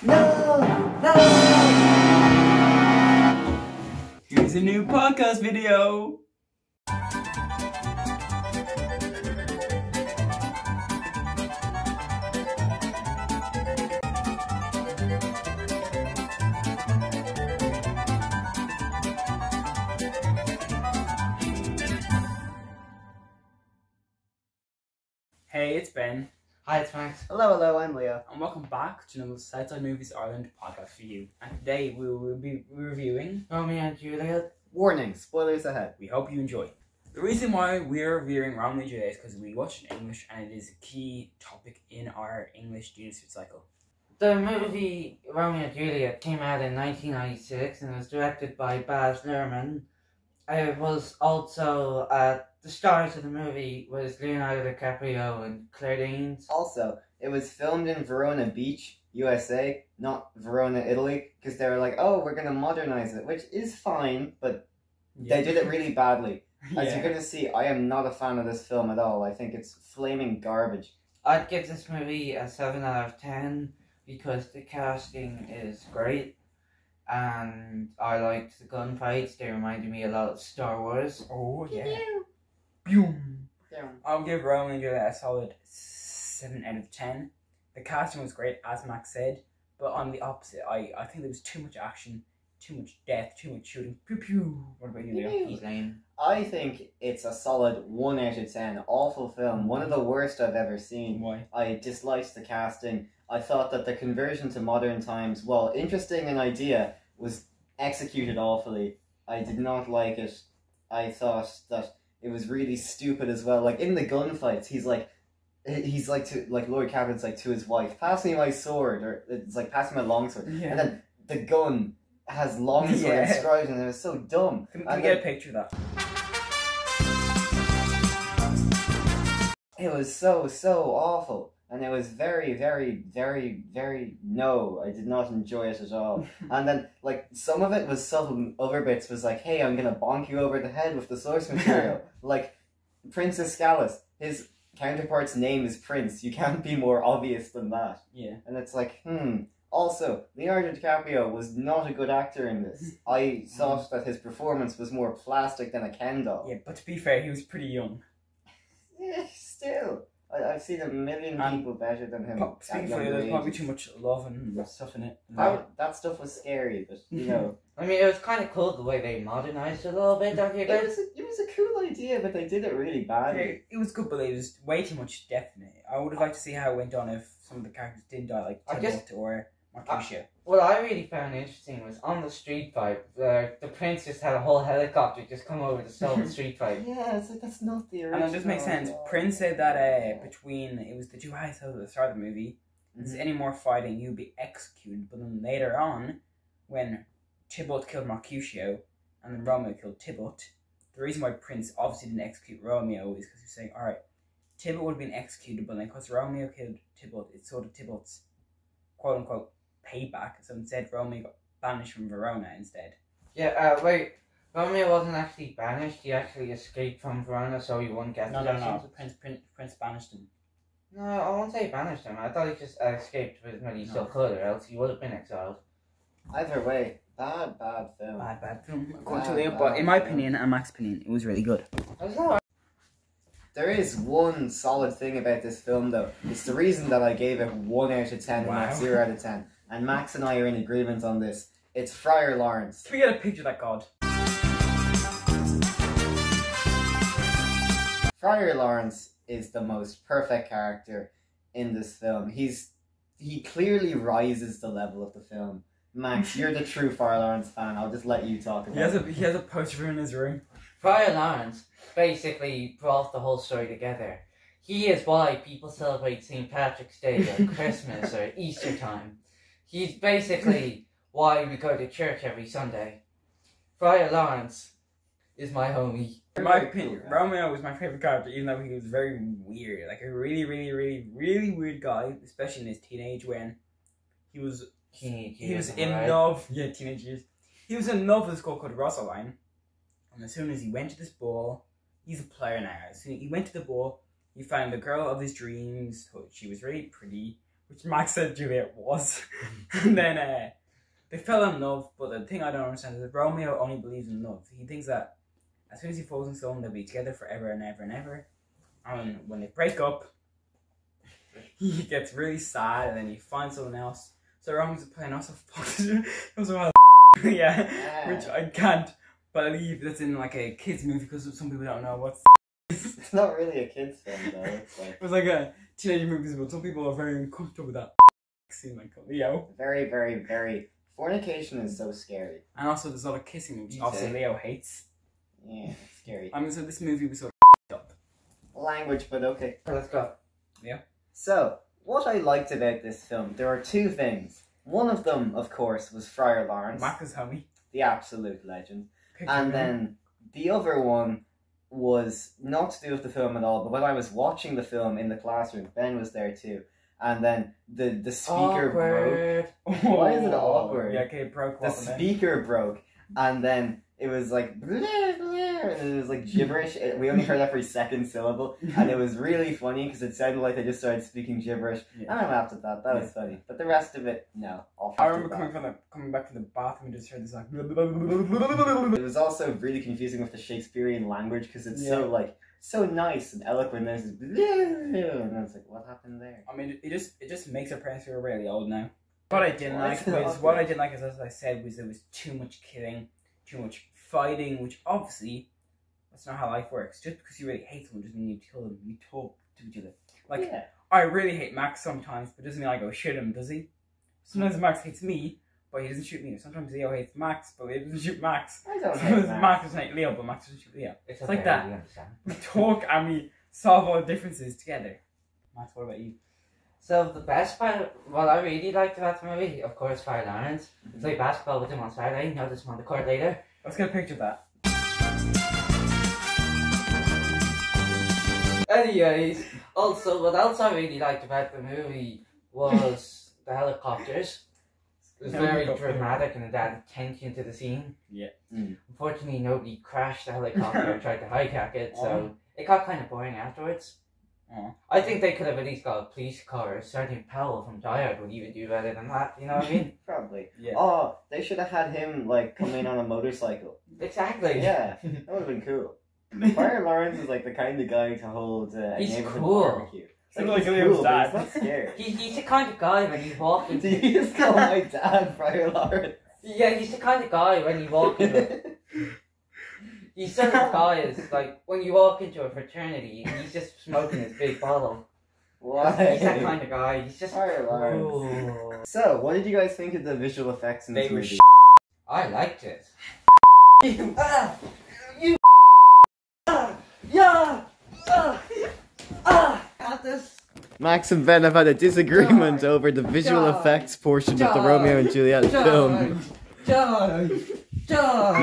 No! No! Here's a new podcast video! Hey, it's Ben. Hi, it's Max. Hello, I'm Leo. And welcome back to another Southside Movies Ireland podcast for you. And today we will be reviewing Romeo and Juliet. Warning, spoilers ahead. We hope you enjoy. The reason why we're reviewing Romeo and Juliet is because we watched it in English and it is a key topic in our English junior cert cycle. The movie Romeo and Juliet came out in 1996 and was directed by Baz Luhrmann. It was also the stars of the movie was Leonardo DiCaprio and Claire Danes. Also, it was filmed in Verona Beach, USA, not Verona, Italy, because they were like, oh, we're going to modernize it, which is fine, but they did it really badly. As you're going to see, I am not a fan of this film at all. I think it's flaming garbage. I'd give this movie a 7 out of 10 because the casting is great. And I liked the gunfights. They reminded me a lot of Star Wars. Oh, yeah. Boom. I'll give Romeo and Juliet a solid 7 out of 10. The casting was great, as Max said, but on the opposite, I think there was too much action, too much death, too much shooting. Pew pew. What about you, Leo? He's lame. I think it's a solid 1 out of 10. Awful film. One of the worst I've ever seen. Why? I disliked the casting. I thought that the conversion to modern times, while interesting an idea, was executed awfully. I did not like it. I thought that it was really stupid as well. Like in the gunfights, he's like to Lord Captain's like to his wife, pass me my sword, or it's like pass me my longsword, Yeah. and then the gun has longsword Yeah. inscribed, and it was so dumb. Can And we get a picture of that? It was so awful, and it was very, no, I did not enjoy it at all. And then, like, some of it was subtle, and other bits was like, hey, I'm gonna bonk you over the head with the source material. Like, Princess Scalus, his counterpart's name is Prince, you can't be more obvious than that. Yeah. And it's like, Also, Leonardo DiCaprio was not a good actor in this. I thought that his performance was more plastic than a Ken doll. Yeah, but to be fair, he was pretty young. Still. I've seen a million people better than him. Speaking for you, there's probably too much love and stuff in it. That stuff was scary, but you know. I mean, it was kind of cool the way they modernized it a little bit, don't you It guys? was a cool idea, but they did it really badly. Okay, it was good, but there was way too much depth in it. I would have liked to see how it went on if some of the characters didn't die, like Tybalt or Mercutio. What I really found interesting was on the street fight, the prince just had a whole helicopter just come over to stop the street fight. Yeah, it's like that's not the original. And it just makes sense. Prince said that between it was the two households at the start of the movie, if there's any more fighting, you'd be executed. But then later on, when Tybalt killed Mercutio and then Romeo killed Tybalt, the reason why Prince obviously didn't execute Romeo is because he's saying, all right, Tybalt would have been executed, but then because Romeo killed Tybalt, it's sort of Tybalt's quote unquote payback. So instead, Romeo got banished from Verona instead. Yeah, wait. Romeo wasn't actually banished, he actually escaped from Verona so he wouldn't get No. possession. Prince banished him. No, I won't say banished him. I thought he just escaped with when he still could, or else he would have been exiled. Either way, bad film. Bad film. According to Leo, but in my opinion and Max's opinion, it was really good. There is one solid thing about this film, though. It's the reason that I gave it 1 out of 10 and Max 0 out of 10. And Max and I are in agreement on this. It's Friar Lawrence. Can we get a picture of that god? Friar Lawrence is the most perfect character in this film. He clearly rises the level of the film. Max, you're the true Friar Lawrence fan. I'll just let you talk about it. He has a poster in his room. Friar Lawrence basically brought the whole story together. He is why people celebrate St. Patrick's Day or Christmas or Easter time. He's basically why we go to church every Sunday. Friar Lawrence is my homie. In my opinion, Romeo was my favorite character, even though he was very weird. Like a really weird guy, especially in his teenage when he was in love. Yeah, teenage years. He was in love with this girl called Rosaline. And as soon as he went to this ball, he's a player now. As soon as he went to the ball, he found the girl of his dreams. She was really pretty, which Max said Juliet was. And then they fell in love, but the thing I don't understand is that Romeo only believes in love. He thinks that as soon as he falls in stone, they'll be together forever and ever and ever. And when they break up, he gets really sad and then he finds someone else. So Romeo's playing also yeah, which I can't believe that's in like a kids movie because some people don't know what's. It's not really a kids film though. It's like it was like a teenage movie, but some people are very uncomfortable with that scene, like Leo. very, very, very. Fornication is so scary. And also there's a lot of kissing, which obviously Leo hates. Yeah, it's scary. I mean, so this movie was sort of up. Language, but okay. Let's go. Yeah. So, what I liked about this film, there are two things. One of them, of course, was Friar Lawrence, Max's homie, the absolute legend. Picture And him. then the other one was not to do with the film at all, but when I was watching the film in the classroom, Ben was there too, and then the speaker broke. Why is it awkward? Yeah, okay, it broke. The speaker broke, and then it was like blah, blah, and it was like gibberish. We only heard every second syllable, and it was really funny because it sounded like they just started speaking gibberish. Yeah. And I laughed at that. That was funny. But the rest of it, no. I remember coming back from the bathroom and just heard this like. It was also really confusing with the Shakespearean language because it's so nice and eloquent. And it's just, and I was like, what happened there? I mean, it just makes our parents feel really old now. What I didn't like is, as I said, was there was too much killing, too much fighting, which obviously that's not how life works. Just because you really hate someone doesn't mean you kill them. You talk to each other. Like I really hate Max sometimes, but doesn't mean I go shoot him, does he? Sometimes Max hates me, but he doesn't shoot me. Sometimes Leo hates Max, but Leo doesn't shoot Max. I don't hate Sometimes Max. Max doesn't hate Leo, but Max doesn't shoot Leo. It's like that. We understand. We talk and we solve all the differences together. Max, what about you? So the best part, what I really liked about the movie, of course, Friar Lawrence. I played basketball with him on Saturday. Noticed him on the court later. Let's get a picture of that. Anyways, also what else I really liked about the movie was the helicopters. It was very dramatic and it added tension to the scene. Yeah. Unfortunately, nobody crashed the helicopter or tried to hijack it, so it got kind of boring afterwards. I think they could have at least got a police car, or Sergeant Powell from Die Hard would even do better than that, you know what I mean? Probably. Yeah. Oh, they should have had him like come in on a motorcycle. Exactly. Yeah, that would have been cool. Friar Lawrence is like the kind of guy to hold a He's neighborhood cool. barbecue. Like he's Leo's cool, but dad. he's not scared. He's the kind of guy when you walk into... Did you just call my dad Friar Lawrence? Yeah, he's the kind of guy when you walk into... He's sort of guy is like, when you walk into a fraternity, he's just smoking his big bottle. Why? He's that kind of guy. He's just Friar Lawrence. cool. So, what did you guys think of the visual effects in this They were movie? I liked it. You, yeah, got this. Max and Ben have had a disagreement over the visual effects portion of the Romeo and Juliet film.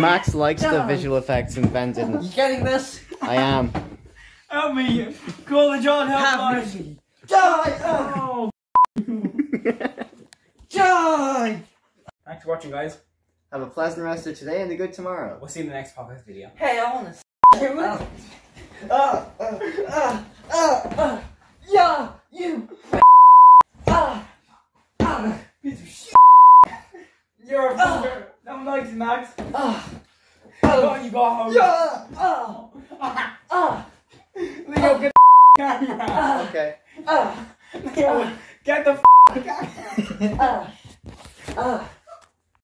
Max likes the visual effects and Ben didn't. You getting this? I am. Help me! Call the John helpline! Die! Oh. Die! Thanks for watching, guys. Have a pleasant rest of today and a good tomorrow. We'll see you in the next podcast video. Hey, I wanna yeah, you Piece of shit! You're a fucker! No, nice, Max! You go home! Leo, get the camera! Okay. Leo, get the camera!